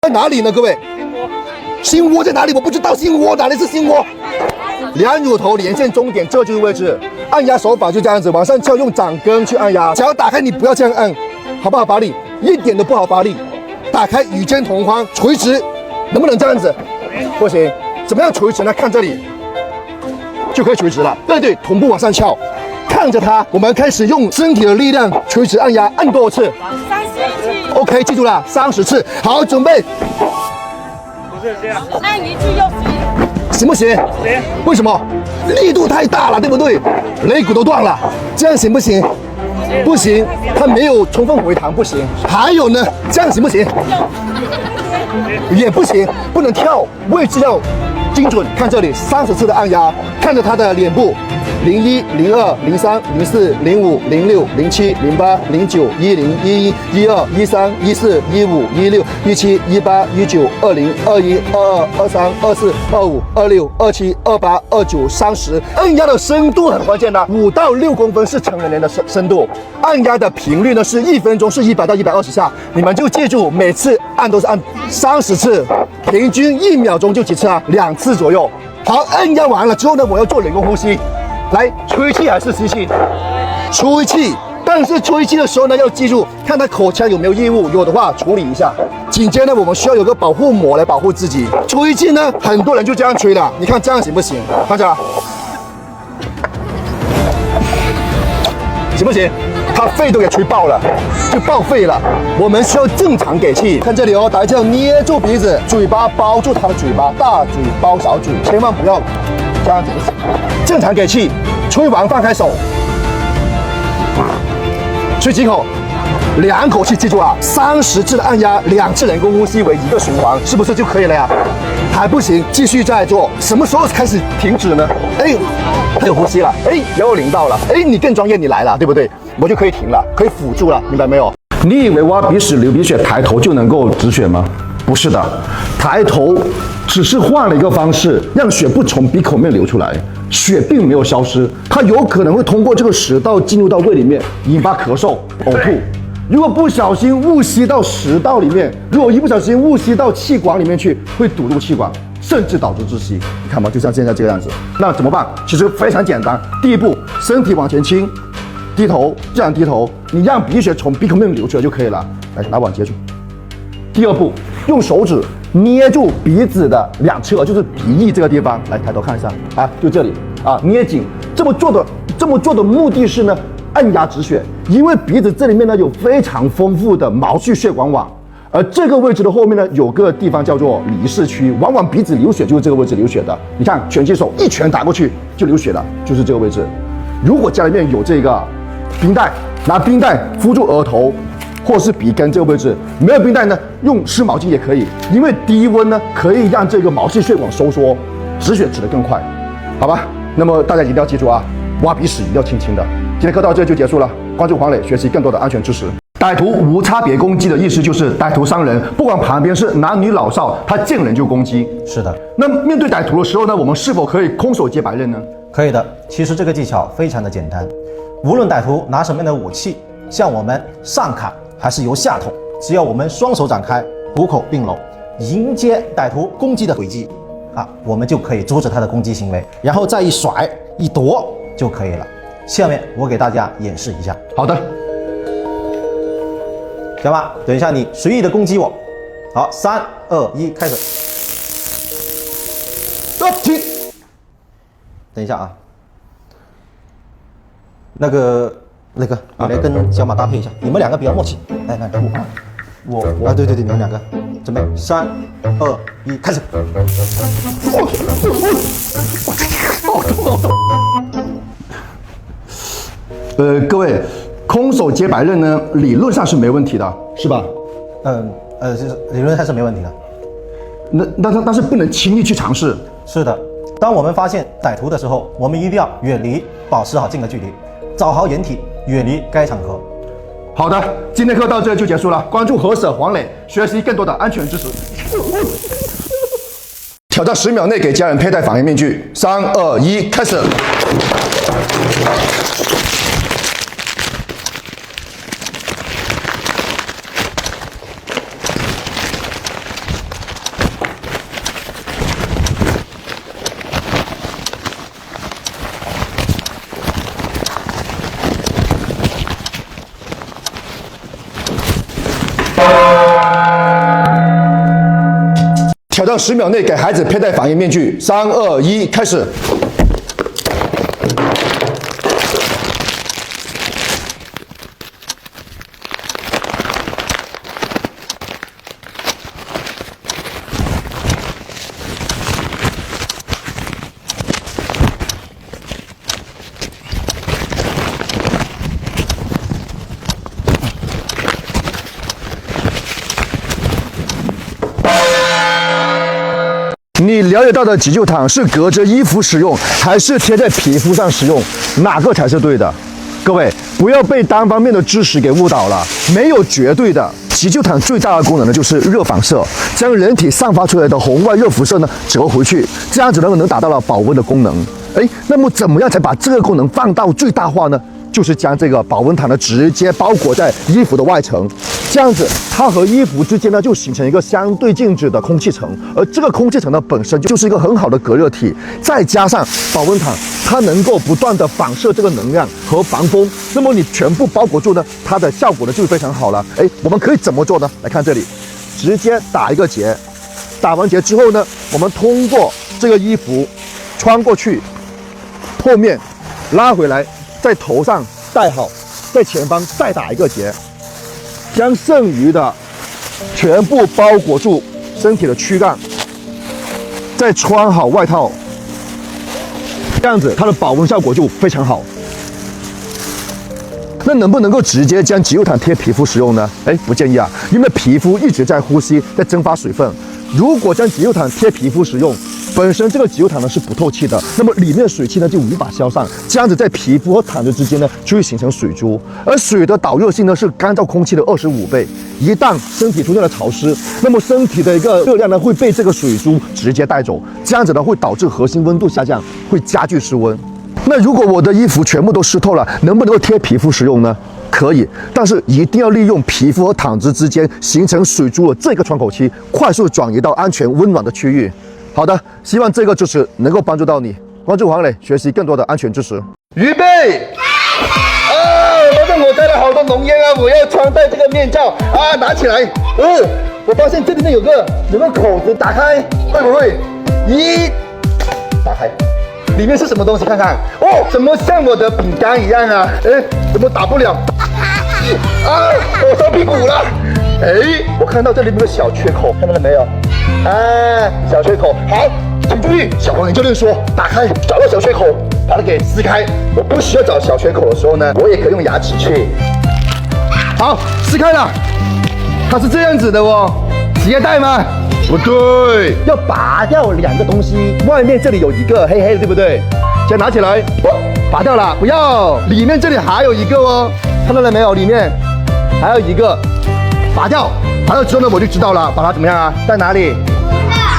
在哪里呢？各位，心窝在哪里？我不知道心窝哪里是心窝。两乳头连线中点，这就是位置。按压手法就这样子，往上翘，用掌根去按压。脚打开，你不要这样按，好不好发力？一点都不好发力。打开与肩同宽，垂直，能不能这样子？不行。怎么样垂直呢？看这里就可以垂直了。对，臀部往上翘，看着它，我们开始用身体的力量垂直按压，按多少次？30次。OK， 记住了，30次。好，准备。不是这样，按一次又行不行？行。为什么？力度太大了，对不对？肋骨都断了，这样行不行？不行，它没有充分回弹，不行。还有呢，这样行不行？也不行，不能跳，位置要精准。看这里，30次的按压，看着他的脸部，01、02、03、04、05、06、07、08、09、10、11、12、13、14、15、16、17、18、19、20、21、22、23、24、25、26、27、28、29、30。按压的深度很关键的，5到6公分是成人的深度。按压的频率呢是1分钟是100到120下，你们就记住，每次按都是按30次，平均1秒钟就几次啊？2次左右。好，按压完了之后呢，我要做人工呼吸。来，吹气还是吸气？吹气，但是吹气的时候呢，要记住看他口腔有没有异物，有的话处理一下。紧接着我们需要有个保护膜来保护自己。吹气呢，很多人就这样吹的，你看这样行不行？看着，行不行？他肺都给吹爆了，就报废了。我们需要正常给气。看这里哦，大家要捏住鼻子，嘴巴包住他的嘴巴，大嘴包小嘴，千万不要这样子。正常给气，吹完放开手，吹几口，2口气，记住啊，30次的按压，2次人工呼吸为1个循环，是不是就可以了呀？还不行，继续再做。什么时候开始停止呢？哎，他有呼吸了，哎，要领到了，哎，你更专业，你来了，对不对？我就可以停了，可以辅助了，明白没有？你以为挖鼻屎流鼻血抬头就能够止血吗？不是的，抬头只是换了一个方式，让血不从鼻孔面流出来，血并没有消失，它有可能会通过这个食道进入到胃里面，引发咳嗽、呕吐。如果不小心误吸到食道里面，如果一不小心误吸到气管里面去，会堵入气管，甚至导致窒息。你看嘛，就像现在这个样子。那怎么办？其实非常简单，第一步，身体往前倾。低头，这样低头，你让鼻血从鼻孔面流出来就可以了。来，拿碗接住。第二步，用手指捏住鼻子的2侧，就是鼻翼这个地方。来，抬头看一下啊，就这里啊，捏紧。这么做的目的是呢，按压止血，因为鼻子这里面呢有非常丰富的毛细血管网，而这个位置的后面呢有个地方叫做离室区，往往鼻子流血就是这个位置流血的。你看，拳击手一拳打过去就流血了，就是这个位置。如果家里面有这个冰袋，拿冰袋敷住额头或是鼻根这个位置，没有冰袋呢，用湿毛巾也可以，因为低温呢可以让这个毛细血管收缩，止血止得更快，好吧？那么大家一定要记住啊，挖鼻屎一定要轻轻的。今天课到这就结束了，关注黄磊，学习更多的安全知识。歹徒无差别攻击的意思就是歹徒伤人，不管旁边是男女老少，他见人就攻击。是的。那面对歹徒的时候呢，我们是否可以空手接白刃呢？可以的。其实这个技巧非常的简单，无论歹徒拿什么样的武器向我们上砍还是由下捅，只要我们双手展开，虎口并拢，迎接歹徒攻击的轨迹啊，我们就可以阻止他的攻击行为，然后再一甩一夺就可以了。下面我给大家演示一下。好的。小马，等一下你随意的攻击我。好，3、2、1，开始。停。等一下啊。那个，你来跟小马搭配一下，你们2个比较默契。来，我啊，对，你们2个，准备，3、2、1，开始。各位，空手接白刃呢，理论上是没问题的，是吧？理论上是没问题的。但是不能轻易去尝试。是的，当我们发现歹徒的时候，我们一定要远离，保持好近的距离，找好掩体，远离该场合。好的，今天课到这就结束了。关注何舍黄磊，学习更多的安全知识。挑战10秒内给家人佩戴防疫面具。3、2、1，开始。挑战10秒内给孩子佩戴防疫面具。3、2、1，开始。你了解到的急救毯是隔着衣服使用，还是贴在皮肤上使用？哪个才是对的？各位，不要被单方面的知识给误导了，没有绝对的。急救毯最大的功能呢，就是热反射，将人体散发出来的红外热辐射呢折回去，这样子能达到了保温的功能。那么怎么样才把这个功能放到最大化呢？就是将这个保温毯呢直接包裹在衣服的外层，这样子它和衣服之间呢就形成一个相对静止的空气层，而这个空气层呢本身就是一个很好的隔热体，再加上保温毯它能够不断的反射这个能量和防风，那么你全部包裹住呢，它的效果呢就非常好了。我们可以怎么做呢？来看这里，直接打一个结，打完结之后呢，我们通过这个衣服穿过去，后面拉回来。在头上戴好，在前方再打一个结，将剩余的全部包裹住身体的躯干，再穿好外套，这样子它的保温效果就非常好。那能不能够直接将急救毯贴皮肤使用呢？不建议啊，因为皮肤一直在呼吸，在蒸发水分。如果将急救毯贴皮肤使用，本身这个急救毯呢是不透气的，那么里面的水汽呢就无法消散，这样子在皮肤和毯子之间呢就会形成水珠，而水的导热性呢是干燥空气的25倍。一旦身体出现了潮湿，那么身体的一个热量呢会被这个水珠直接带走，这样子呢会导致核心温度下降，会加剧失温。那如果我的衣服全部都湿透了，能不能够贴皮肤使用呢？可以，但是一定要利用皮肤和毯子之间形成水珠的这个窗口期，快速转移到安全温暖的区域。好的，希望这个知识能够帮助到你。关注黄磊，学习更多的安全知识。预备！反正我带了好多浓烟啊，我要穿戴这个面罩啊，拿起来。我发现这里面有个口子，打开，会不会？打开。里面是什么东西？看看怎么像我的饼干一样啊？怎么打不了？我烧屁股了！我看到这里有个小缺口，看到了没有？小缺口，好，请注意，小黄人教练说，打开，找到小缺口，把它给撕开。我不需要找小缺口的时候呢，我也可以用牙齿去。好，撕开了，它是这样子的哦，洗液袋吗？不对，要拔掉2个东西，外面这里有一个黑黑的，对不对？先拿起来，拔掉了，不要，里面这里还有一个哦，看到了没有？里面还有一个，拔掉，拔掉之后呢，我就知道了，把它怎么样啊？在哪里？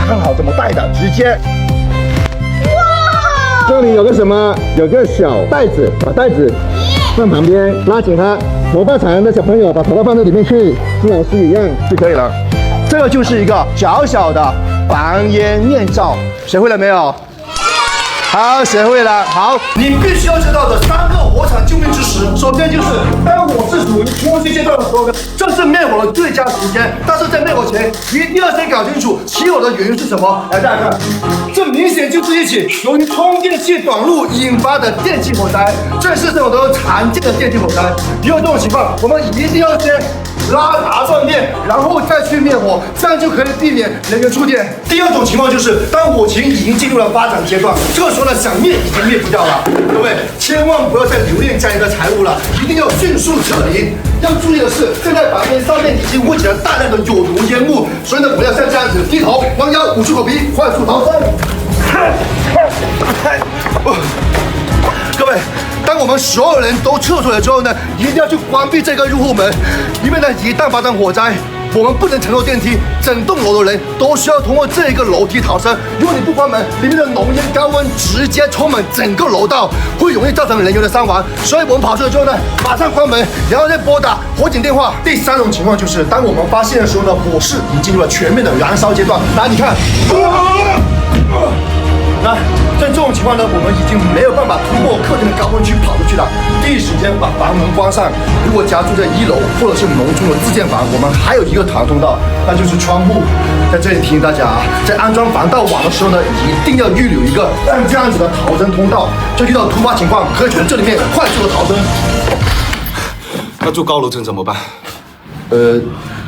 看好怎么戴的，直接。哇！这里有个什么？有个小袋子，把袋子放旁边，拉紧它。头发长的小朋友把头发放在里面去，跟老师一样就可以了。这个就是一个小小的防烟面罩，学会了没有？好，学会了。好，你必须要知道的3个火场救命知识。首先就是，当火是属于呼吸阶段的时候呢，这是灭火的最佳时间。但是在灭火前，一定要先搞清楚起火的原因是什么。来，大家看，这明显就是一起由于充电器短路引发的电气火灾，这是这种的常见的电气火灾。遇到这种情况，我们一定要先拉闸断电，然后再去灭火，这样就可以避免人员触电。第二种情况就是，当火情已经进入了发展阶段，这个时候呢，想灭已经灭不掉了。各位千万不要再留恋家里的财物了，一定要迅速撤离。要注意的是，现在房间上面已经混起了大量的有毒烟雾，所以呢，不要像这样子低头弯腰捂住口鼻，快速逃生。各位，当我们所有人都撤出来之后呢，一定要去关闭这个入户门，因为呢，一旦发生火灾，我们不能乘坐电梯，整栋楼的人都需要通过这个楼梯逃生。如果你不关门，里面的浓烟高温直接充满整个楼道，会容易造成人员的伤亡。所以我们跑出来之后呢，马上关门，然后再拨打火警电话。第3种情况就是，当我们发现的时候呢，火势已经进入了全面的燃烧阶段。来，你看。那在这种情况呢，我们已经没有办法突破客厅的高温区跑出去了。第一时间把房门关上。如果家住在1楼或者是农村的自建房，我们还有一个逃通道，那就是窗户。在这里提醒大家啊，在安装防盗网的时候呢，一定要预留一个像这样子的逃生通道，就遇到突发情况可以从这里面快速的逃生。那住高楼层怎么办？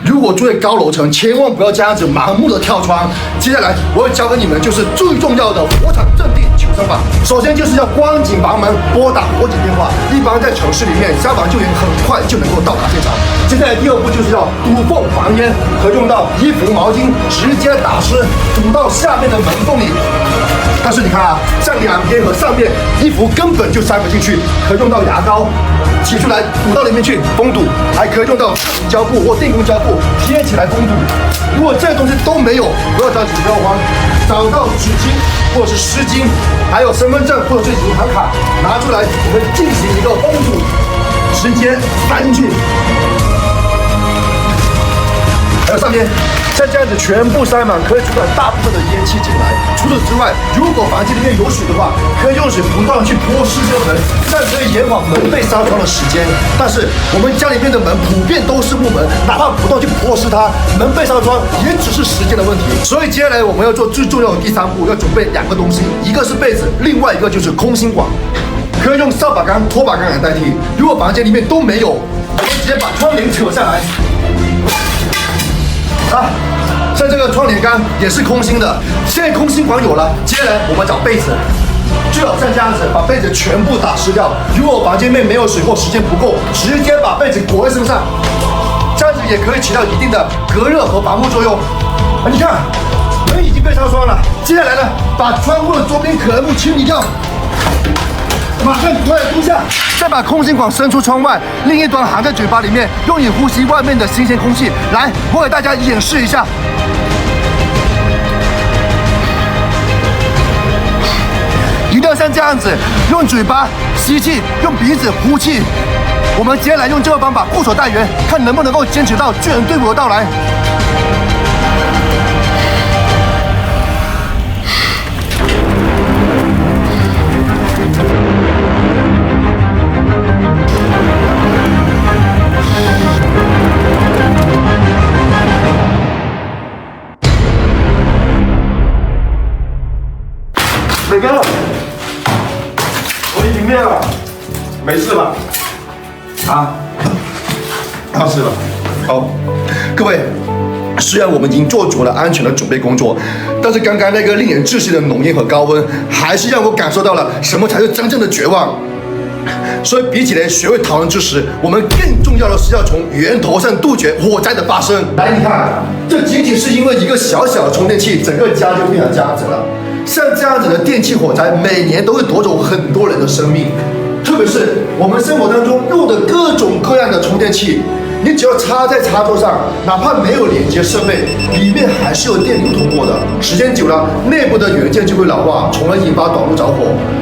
如果住在高楼层，千万不要这样子盲目的跳窗。接下来我会教给你们就是最重要的火场阵地求生法。首先就是要关紧房门，拨打火警电话。一般在城市里面，消防救援很快就能够到达现场。接下来第二步就是要堵缝防烟，可用到衣服、毛巾直接打湿，堵到下面的门缝里。但是你看啊，像两边和上面衣服根本就塞不进去，可用到牙膏挤出来堵到里面去封堵，还可以用到胶布或电工胶布贴起来封堵。如果这些东西都没有，不要着急，不要慌，找到纸巾或者是湿巾，还有身份证或者是银行卡拿出来，我们进行一个封堵，直接塞进去。还有上面像这样子全部塞满，可以阻挡大部分的烟气进来。除此之外，如果房间里面有水的话，可以用水不断去泼湿这个门，这样可以延缓门被烧穿的时间。但是我们家里面的门普遍都是木门，哪怕不断去泼湿它，门被烧穿也只是时间的问题。所以接下来我们要做最重要的第3步，要准备2个东西，一个是被子，另外一个就是空心管，可以用扫把杆、拖把杆来代替。如果房间里面都没有，我们直接把窗帘扯下来。像这个窗帘杆也是空心的，现在空心管有了，接下来我们找被子，最好像这样子把被子全部打湿掉。如果房间内没有水或时间不够，直接把被子裹在身上，这样子也可以起到一定的隔热和防护作用。你看，门已经被烧穿了，接下来呢，把窗户的周边可燃物清理掉。马上涂在地下，再把空心管伸出窗外，另一端含在嘴巴里面，用以呼吸外面的新鲜空气。来，我给大家演示一下。一定要像这样子，用嘴巴吸气，用鼻子呼气。我们接下来用这个方法固守待援，看能不能够坚持到救援队伍的到来。磊哥，我已经灭了，没事吧？是了。好，各位，虽然我们已经做足了安全的准备工作，但是刚刚那个令人窒息的浓烟和高温，还是让我感受到了什么才是真正的绝望。所以，比起来学会逃生之时，我们更重要的是要从源头上杜绝火灾的发生。来，你看，这仅仅是因为一个小小的充电器，整个家就变成这样子了。像这样子的电气火灾，每年都会夺走很多人的生命。特别是我们生活当中用的各种各样的充电器，你只要插在插座上，哪怕没有连接设备，里面还是有电流通过的。时间久了，内部的元件就会老化，从而引发短路着火。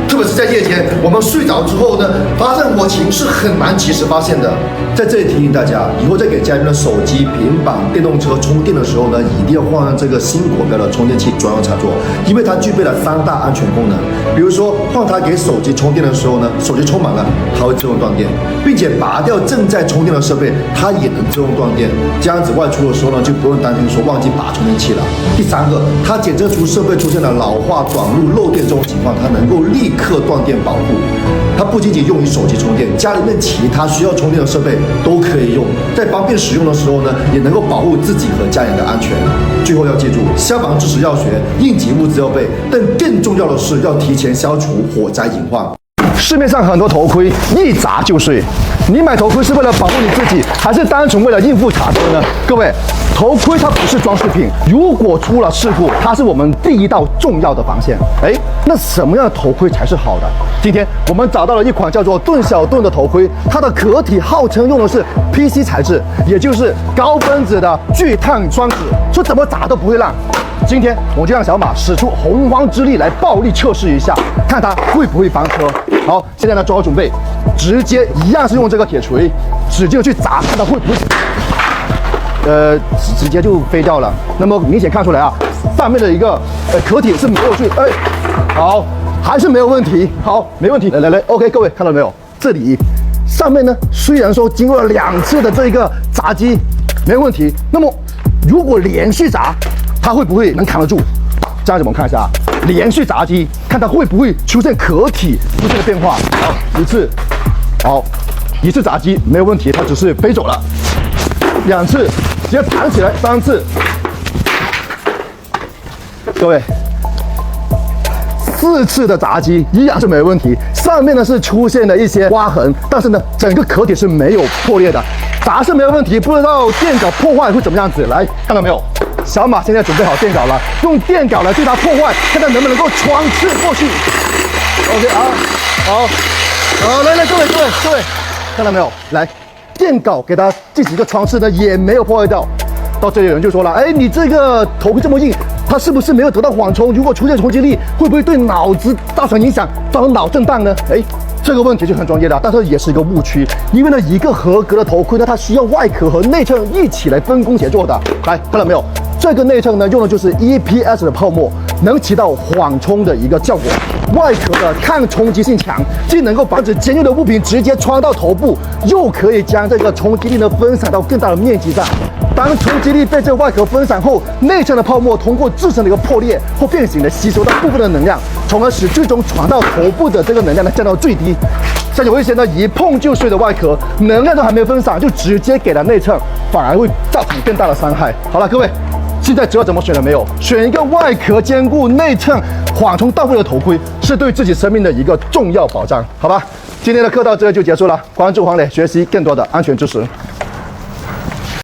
特别是在夜间，我们睡着之后呢，发生火情是很难及时发现的。在这里提醒大家，以后在给家人的手机、平板、电动车充电的时候呢，一定要换上这个新国标的充电器专用插座，因为它具备了3大安全功能。比如说，换它给手机充电的时候呢，手机充满了，它会自动断电，并且拔掉正在充电的设备，它也能自动断电。这样子外出的时候呢，就不用担心说忘记拔充电器了。第3个，它检测出设备出现了老化、短路、漏电这种情况，它能够立刻断电保护。它不仅仅用于手机充电，家里面其他需要充电的设备都可以用。在方便使用的时候呢，也能够保护自己和家人的安全。最后要记住，消防知识要学，应急物资要备，但更重要的是要提前消除火灾隐患。市面上很多头盔一砸就碎，你买头盔是为了保护你自己，还是单纯为了应付查车呢？各位，头盔它不是装饰品，如果出了事故，它是我们第一道重要的防线。那什么样的头盔才是好的？今天我们找到了一款叫做盾小盾的头盔，它的壳体号称用的是 PC 材质，也就是高分子的聚碳酸酯，说怎么砸都不会烂。今天我就让小马使出洪荒之力来暴力测试一下，看他会不会翻车。好，现在呢做好准备，直接一样是用这个铁锤，使劲的去砸，看他会不会，直接就飞掉了。那么明显看出来啊，上面的一个壳体是没有去好，还是没有问题，好，没问题，来 ，OK， 各位看到没有？这里上面呢，虽然说经过了2次的这一个炸击，没问题，那么如果连续炸，它会不会能扛得住？这样子我们看一下，连续炸击，看它会不会出现壳体出现的变化。好，一次，好，一次炸击没有问题，它只是飞走了。2次，直接弹起来，3次，各位。4次的炸击依然是没问题，上面呢是出现了一些刮痕，但是呢整个壳体是没有破裂的，炸是没有问题，不知道电镐破坏会怎么样子。来，看到没有？小马现在准备好电镐了，用电镐来对它破坏，看看能不能够穿刺过去。OK 啊，好，来，各位，看到没有？来，电镐给它进行一个穿刺呢，也没有破坏掉。到这里有人就说了，哎，你这个头盔这么硬，它是不是没有得到缓冲？如果出现冲击力，会不会对脑子造成影响，造成脑震荡呢？哎，这个问题就很专业了，但是也是一个误区。因为呢，一个合格的头盔呢，它需要外壳和内衬一起来分工协作的。来，看到没有？这个内衬呢，用的就是 EPS 的泡沫，能起到缓冲的一个效果。外壳的抗冲击性强，既能够防止尖锐的物品直接穿到头部，又可以将这个冲击力呢分散到更大的面积上。当冲击力被这个外壳分散后，内衬的泡沫通过自身的一个破裂或变形的吸收到部分的能量，从而使最终传到头部的这个能量呢降到最低。像有一些呢一碰就碎的外壳，能量都还没有分散就直接给了内衬，反而会造成更大的伤害。好了，各位。现在知道怎么选了没有？选一个外壳坚固、内衬缓冲到位的头盔，是对自己生命的一个重要保障，好吧？今天的课到这就结束了，关注黄磊，学习更多的安全知识。